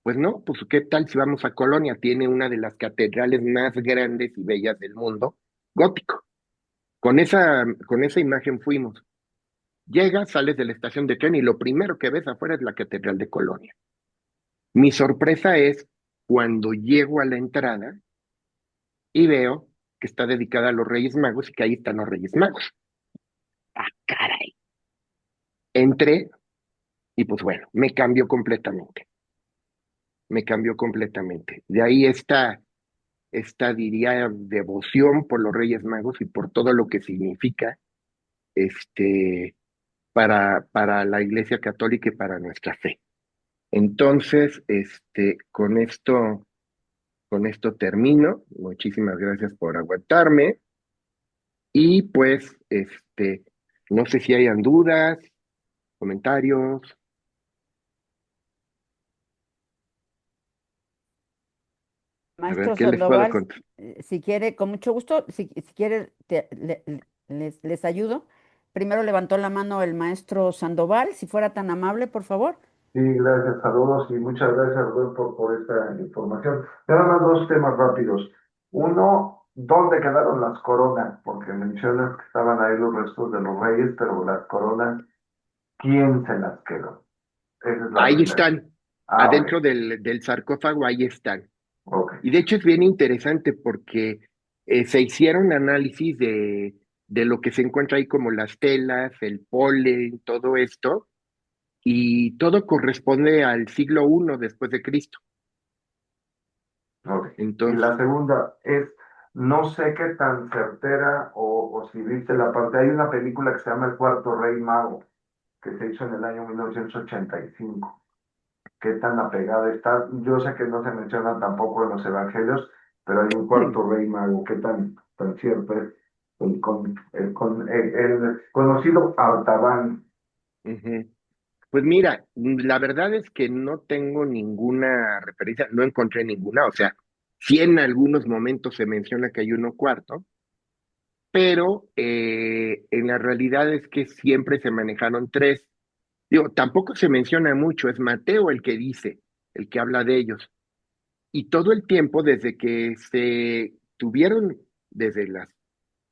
pues no, pues qué tal si vamos a Colonia, tiene una de las catedrales más grandes y bellas del mundo, gótico. Con esa imagen fuimos. Llegas, sales de la estación de tren y lo primero que ves afuera es la Catedral de Colonia. Mi sorpresa es cuando llego a la entrada y veo que está dedicada a los Reyes Magos y que ahí están los Reyes Magos. Ah, caray. Entré y pues bueno, me cambió completamente. Me cambió completamente. De ahí diría, devoción por los Reyes Magos y por todo lo que significa este, para la Iglesia Católica y para nuestra fe. Entonces, con esto termino. Muchísimas gracias por aguantarme. Y pues, no sé si hayan dudas, comentarios. A ver, Maestro ¿qué les puedo Sandoval, contar? si quiere, con mucho gusto, si quiere, les ayudo. Primero levantó la mano el maestro Sandoval, si fuera tan amable, por favor. Sí, gracias, saludos y muchas gracias, Rubén, por esta información. Nada más dos temas rápidos. Uno, ¿dónde quedaron las coronas? Porque mencionas que estaban ahí los restos de los reyes, pero las coronas, ¿quién se las quedó? Esa es la Ahí primera. están, Ah, ok, adentro del sarcófago, ahí están. ok, Y de hecho es bien interesante porque se hicieron análisis de lo que se encuentra ahí como las telas, el polen, todo esto, y todo corresponde al siglo I después de Cristo. ok. Y Entonces, la segunda es, no sé qué tan certera o si viste la parte, hay una película que se llama El Cuarto Rey Mago, que se hizo en el año 1985. Qué tan apegada está. Yo sé que no se menciona tampoco en los evangelios, pero hay un cuarto rey mago. Qué tan cierto es el conocido Artaban. ujú. Pues mira, la verdad es que no tengo ninguna referencia, no encontré ninguna, o sea, sí en algunos momentos se menciona que hay uno cuarto, pero en la realidad es que siempre se manejaron tres. Digo, tampoco se menciona mucho, es Mateo el que dice, el que habla de ellos. Y todo el tiempo, desde que se tuvieron, desde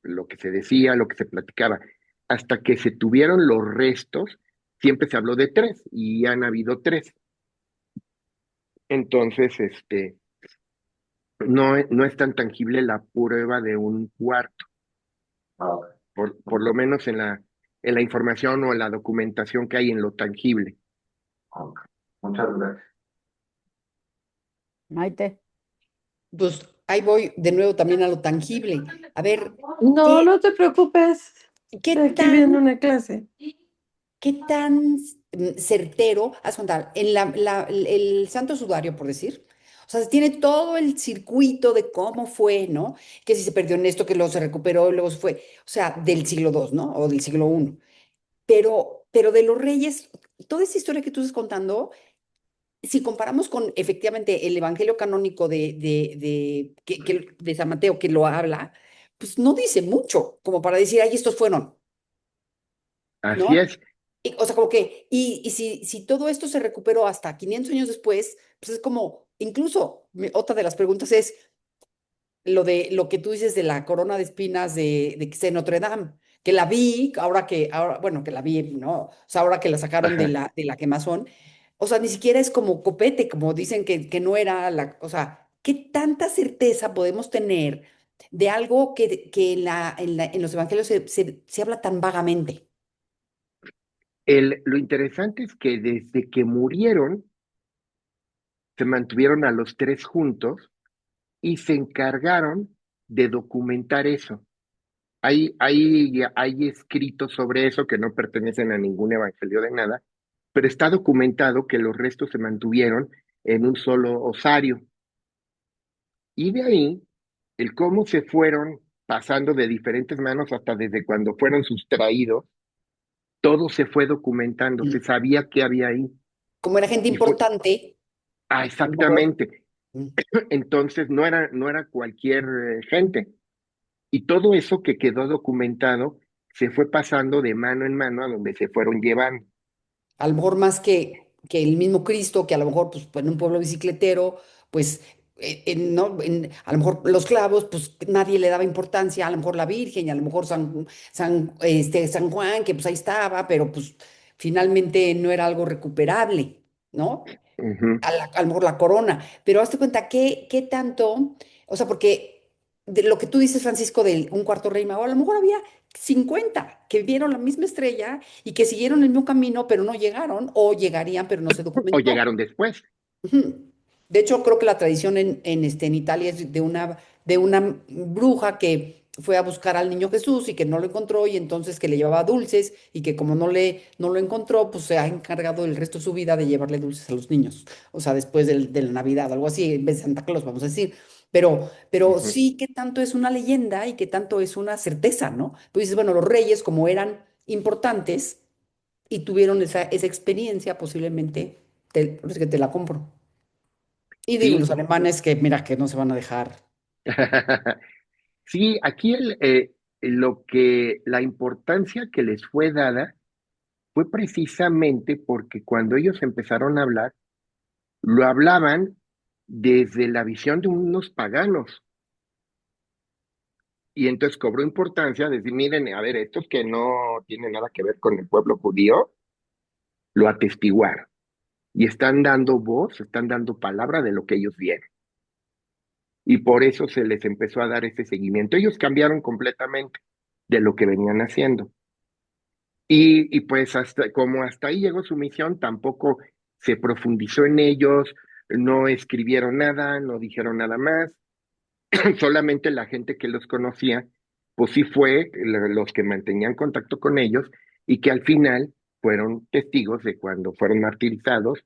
lo que se decía, lo que se platicaba, hasta que se tuvieron los restos, siempre se habló de tres y han habido tres. Entonces, no es tan tangible la prueba de un cuarto, Ah, ok, por lo menos en la información o en la documentación que hay en lo tangible. ok. Muchas gracias. Maite. Pues ahí voy de nuevo también a lo tangible. A ver, No, ¿qué, no te preocupes. qué Aquí viene tan, una clase. qué tan certero, haz contar, en el Santo Sudario, por decir? O sea, tiene todo el circuito de cómo fue, ¿no? Que si se perdió en esto, que luego se recuperó, luego se fue, o sea, del siglo II, ¿no? O del siglo I. Pero de los reyes, toda esa historia que tú estás contando, si comparamos con efectivamente el Evangelio canónico de San Mateo que lo habla, pues no dice mucho como para decir, ay, estos fueron, Así ¿no? es. O sea, como que, y si todo esto se recuperó hasta 500 años después, pues es como, incluso, otra de las preguntas es lo de lo que tú dices de la corona de espinas de Notre Dame, que la vi, ahora, bueno, que la vi, ¿no? O sea, ahora que la sacaron de Ajá. la quemazón, o sea, ni siquiera es como copete, como dicen que no era o sea, ¿qué tanta certeza podemos tener de algo que en los evangelios se habla tan vagamente? Lo interesante es que desde que murieron, se mantuvieron a los tres juntos y se encargaron de documentar eso. Hay escritos sobre eso que no pertenecen a ningún evangelio de nada, pero está documentado que los restos se mantuvieron en un solo osario. Y de ahí, el cómo se fueron pasando de diferentes manos hasta desde cuando fueron sustraídos, todo se fue documentando, se Mm. sabía que había ahí. Como era gente Y fue, importante, a lo mejor, exactamente. mm, Entonces no era cualquier gente. Y todo eso que quedó documentado se fue pasando de mano en mano a donde se fueron llevando. a lo mejor más que el mismo Cristo, que a lo mejor pues, en un pueblo bicicletero, pues no, a lo mejor los clavos, pues nadie le daba importancia, a lo mejor la Virgen, y a lo mejor San Juan, que pues ahí estaba, pero pues finalmente no era algo recuperable, ¿no? Ujú. A lo mejor la corona, pero hazte cuenta qué tanto, o sea, porque de lo que tú dices, Francisco, de un cuarto rey mago, a lo mejor había 50 que vieron la misma estrella y que siguieron el mismo camino, pero no llegaron, o llegarían, pero no se O documentó. llegaron después. Ujú. De hecho, creo que la tradición en Italia es de una bruja que fue a buscar al niño Jesús y que no lo encontró y entonces que le llevaba dulces y que como no lo encontró, pues se ha encargado el resto de su vida de llevarle dulces a los niños. O sea, después de la Navidad, algo así, en vez de Santa Claus, vamos a decir. Pero Ujú. sí que tanto es una leyenda y que tanto es una certeza, ¿no? Pues dices, bueno, los reyes como eran importantes y tuvieron esa experiencia, posiblemente pues que te la compro. Y digo, Sí. los alemanes que, mira, que no se van a dejar. Sí, aquí la importancia que les fue dada fue precisamente porque cuando ellos empezaron a hablar, lo hablaban desde la visión de unos paganos. Y entonces cobró importancia decir, miren, a ver, estos que no tienen nada que ver con el pueblo judío, lo atestiguaron. Y están dando voz, están dando palabra de lo que ellos vieron. Y por eso se les empezó a dar ese seguimiento. Ellos cambiaron completamente de lo que venían haciendo. Y pues hasta ahí llegó su misión, tampoco se profundizó en ellos, no escribieron nada, no dijeron nada más, solamente la gente que los conocía, pues sí fue los que mantenían contacto con ellos y que al final fueron testigos de cuando fueron martirizados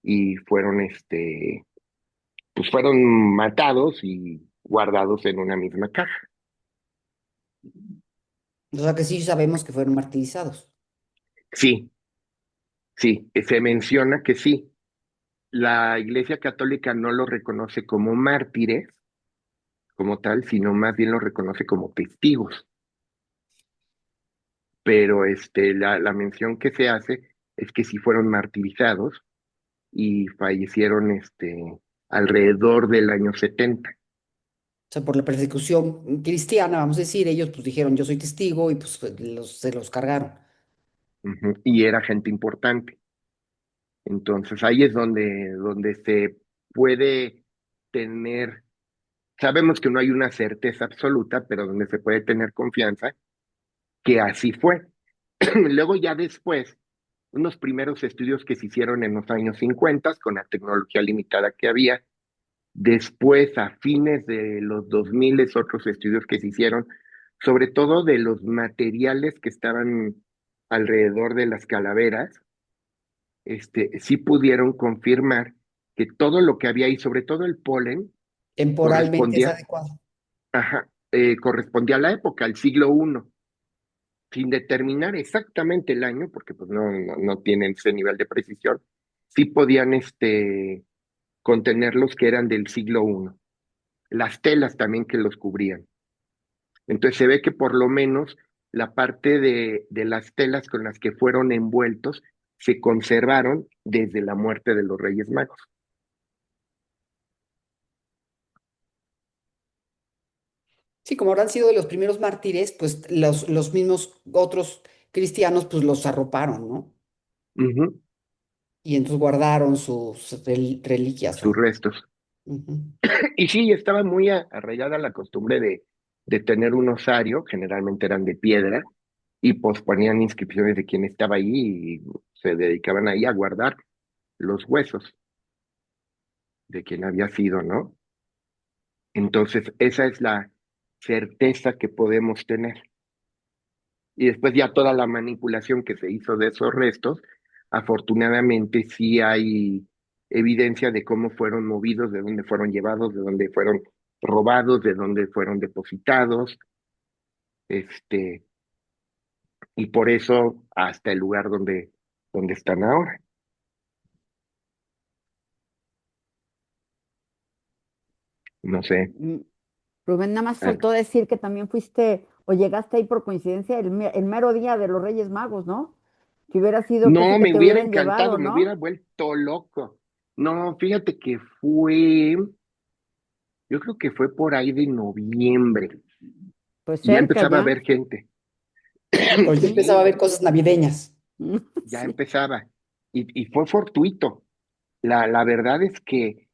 y fueron, pues fueron matados y guardados en una misma caja. O sea que sí sabemos que fueron martirizados. Sí, sí, se menciona que sí. La Iglesia Católica no los reconoce como mártires, como tal, sino más bien los reconoce como testigos. Pero la mención que se hace es que sí fueron martirizados y fallecieron alrededor del año 70. O sea, por la persecución cristiana, vamos a decir, ellos pues dijeron, yo soy testigo y pues se los cargaron. Ujú. Y era gente importante. Entonces ahí es donde se puede tener, sabemos que no hay una certeza absoluta, pero donde se puede tener confianza que así fue. Luego ya después, unos primeros estudios que se hicieron en los años 50 con la tecnología limitada que había. Después, a fines de los 2000, otros estudios que se hicieron, sobre todo de los materiales que estaban alrededor de las calaveras, sí pudieron confirmar que todo lo que había ahí, sobre todo el polen, Temporalmente es correspondía, adecuado. ajá, correspondía a la época, al siglo I, sin determinar exactamente el año, porque pues no tienen ese nivel de precisión, sí podían contener los que eran del siglo I, las telas también que los cubrían. Entonces se ve que por lo menos la parte de las telas con las que fueron envueltos se conservaron desde la muerte de los Reyes Magos. Sí, como habrán sido de los primeros mártires, pues los mismos otros cristianos pues los arroparon, ¿no? Ujú. Y entonces guardaron sus reliquias Sus ahí. restos. Ujú. Y sí, estaba muy arraigada la costumbre de tener un osario, generalmente eran de piedra, y pues ponían inscripciones de quién estaba ahí y se dedicaban ahí a guardar los huesos de quien había sido, ¿no? Entonces, esa es la certeza que podemos tener. Y después ya toda la manipulación que se hizo de esos restos, afortunadamente sí hay evidencia de cómo fueron movidos, de dónde fueron llevados, de dónde fueron robados, de dónde fueron depositados, este, y por eso hasta el lugar donde están ahora. No sé. Mm, Rubén, nada más Ah, faltó decir que también fuiste o llegaste ahí por coincidencia el mero día de los Reyes Magos, ¿no? Que hubiera sido casi no, que me te hubiera hubieran llevado, encantado, me hubiera ¿no? vuelto loco. No, fíjate que fue, yo creo que fue por ahí de noviembre. Pues Y ya cerca empezaba a ya. haber gente. Pero yo empezaba a Sí, ver cosas navideñas. ya Sí. empezaba. Y fue fortuito. La verdad es que,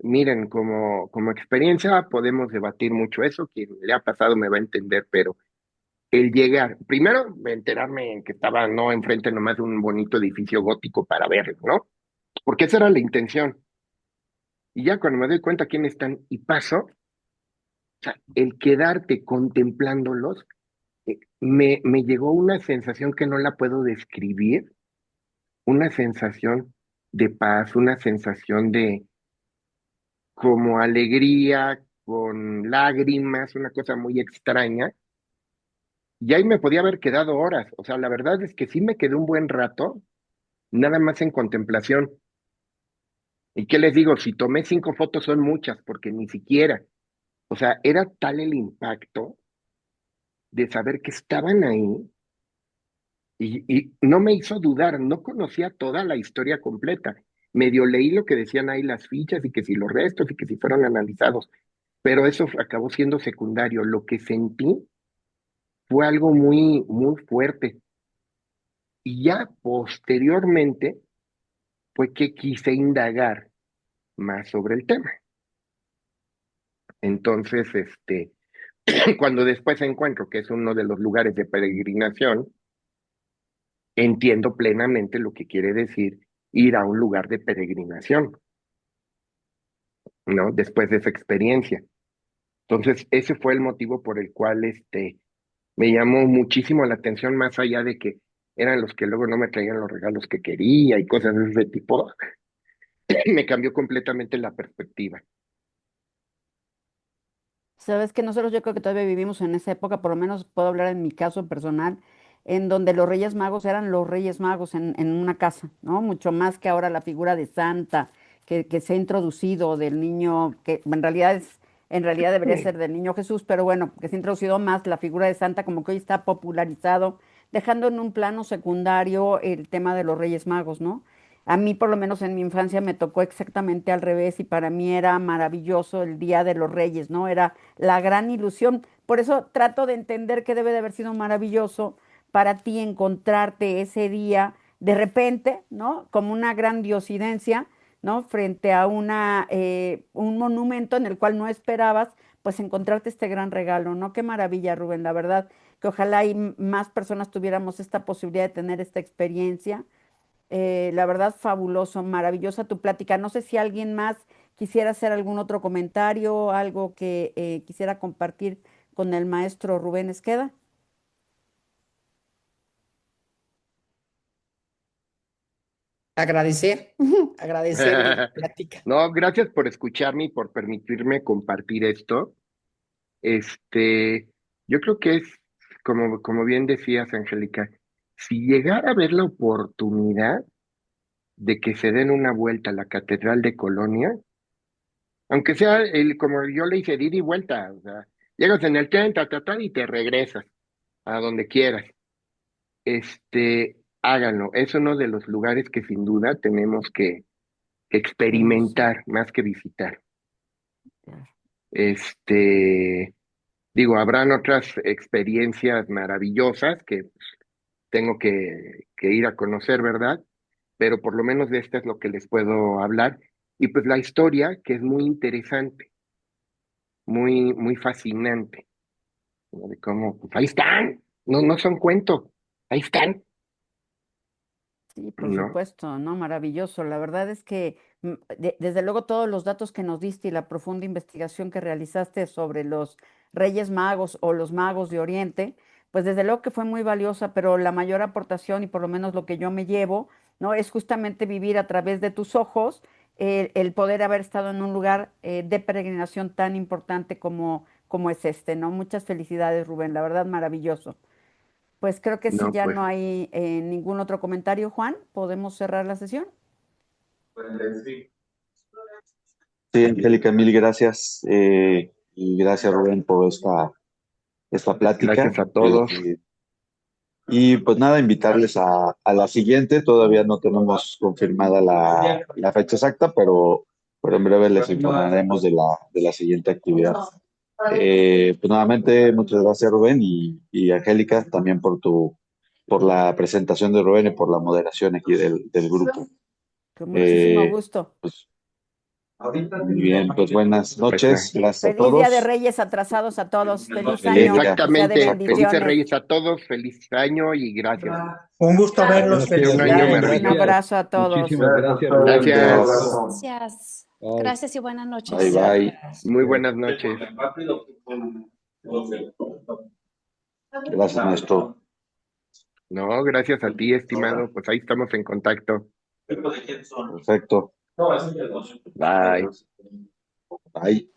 miren, como experiencia podemos debatir mucho eso. Quien le ha pasado me va a entender, pero el llegar, primero enterarme que estaba no enfrente nomás de un bonito edificio gótico para verlo, ¿no? Porque esa era la intención. Y ya cuando me doy cuenta quién están y paso, o sea, el quedarte contemplándolos, me llegó una sensación que no la puedo describir, una sensación de paz, una sensación de como alegría, con lágrimas, una cosa muy extraña. Y ahí me podía haber quedado horas. O sea, la verdad es que sí me quedé un buen rato, nada más en contemplación. ¿Y qué les digo? Si tomé 5 fotos son muchas, porque ni siquiera. O sea, era tal el impacto de saber que estaban ahí, y no me hizo dudar, no conocía toda la historia completa. Medio leí lo que decían ahí las fichas y que si los restos y que si fueron analizados, pero eso acabó siendo secundario. Lo que sentí fue algo muy, muy fuerte. Y ya posteriormente fue que quise indagar más sobre el tema. Entonces, cuando después encuentro que es uno de los lugares de peregrinación, entiendo plenamente lo que quiere decir ir a un lugar de peregrinación, ¿no? Después de esa experiencia. Entonces, ese fue el motivo por el cual me llamó muchísimo la atención, más allá de que eran los que luego no me traían los regalos que quería y cosas de ese tipo. Me cambió completamente la perspectiva. Sabes que nosotros yo creo que todavía vivimos en esa época, por lo menos puedo hablar en mi caso personal, en donde los Reyes Magos eran los Reyes Magos en una casa, ¿no? Mucho más que ahora la figura de Santa que se ha introducido del niño, que en realidad debería ser del niño Jesús, pero bueno, que se ha introducido más la figura de Santa, como que hoy está popularizado, dejando en un plano secundario el tema de los Reyes Magos, ¿no? A mí, por lo menos en mi infancia, me tocó exactamente al revés y para mí era maravilloso el Día de los Reyes, ¿no? Era la gran ilusión. Por eso trato de entender que debe de haber sido maravilloso para ti encontrarte ese día de repente, ¿no? Como una grandiosidencia, ¿no? Frente a un monumento en el cual no esperabas, pues encontrarte este gran regalo, ¿no? Qué maravilla, Rubén, la verdad, que ojalá y más personas tuviéramos esta posibilidad de tener esta experiencia. La verdad, fabuloso, maravillosa tu plática. No sé si alguien más quisiera hacer algún otro comentario, algo que quisiera compartir con el maestro Rubén Esqueda. Agradecer, agradecer la plática. No, gracias por escucharme y por permitirme compartir esto. Yo creo que es, como bien decías, Angélica, si llegara a haber la oportunidad de que se den una vuelta a la Catedral de Colonia, aunque sea como yo le hice, de ida y vuelta, o sea, llegas en el tren, y te regresas a donde quieras. Háganlo. Es uno de los lugares que sin duda tenemos que Conocer. experimentar más que visitar. Claro. Digo, habrán otras experiencias maravillosas que tengo que ir a conocer, ¿verdad? Pero por lo menos de esta es lo que les puedo hablar. Y pues la historia, que es muy interesante, muy, muy fascinante, ¿no? De cómo, pues ahí están, no, no son cuentos, ahí están, Sí, por ¿no? supuesto, ¿no? Maravilloso. La verdad es que desde luego todos los datos que nos diste y la profunda investigación que realizaste sobre los Reyes Magos o los Magos de Oriente, pues desde luego que fue muy valiosa, pero la mayor aportación y por lo menos lo que yo me llevo, ¿no? Es justamente vivir a través de tus ojos el poder haber estado en un lugar de peregrinación tan importante como es este, ¿no? Muchas felicidades, Rubén, la verdad maravilloso. Pues creo que si No, ya pues, no hay ningún otro comentario, Juan, podemos cerrar la sesión. Sí, Angélica, mil gracias. Y gracias, Rubén, por esta plática. gracias a todos. Y pues nada, invitarles a la siguiente. Todavía no tenemos confirmada la fecha exacta, pero en breve les informaremos de la siguiente actividad. Pues nuevamente, muchas gracias, Rubén, y Angélica, también por la presentación de Rubén y por la moderación aquí del grupo. Con muchísimo Eh, gusto. pues, muy bien, pues buenas Pues, noches, gracias a Feliz Día de todos. Reyes atrasados a todos. Feliz año, Angélica, que sea de exactamente, felices bendiciones. Reyes a todos, feliz año y gracias. Un gusto verlos. Ha sido un año Felicidades. Un maravilloso. abrazo a todos. Muchísimas gracias, Rubén. Gracias, gracias. Gracias. Bye. Gracias y buenas Bye, noches. bye. muy buenas noches. Gracias, maestro. No, gracias a ti, estimado, pues ahí estamos en contacto. Perfecto. Bye. Bye.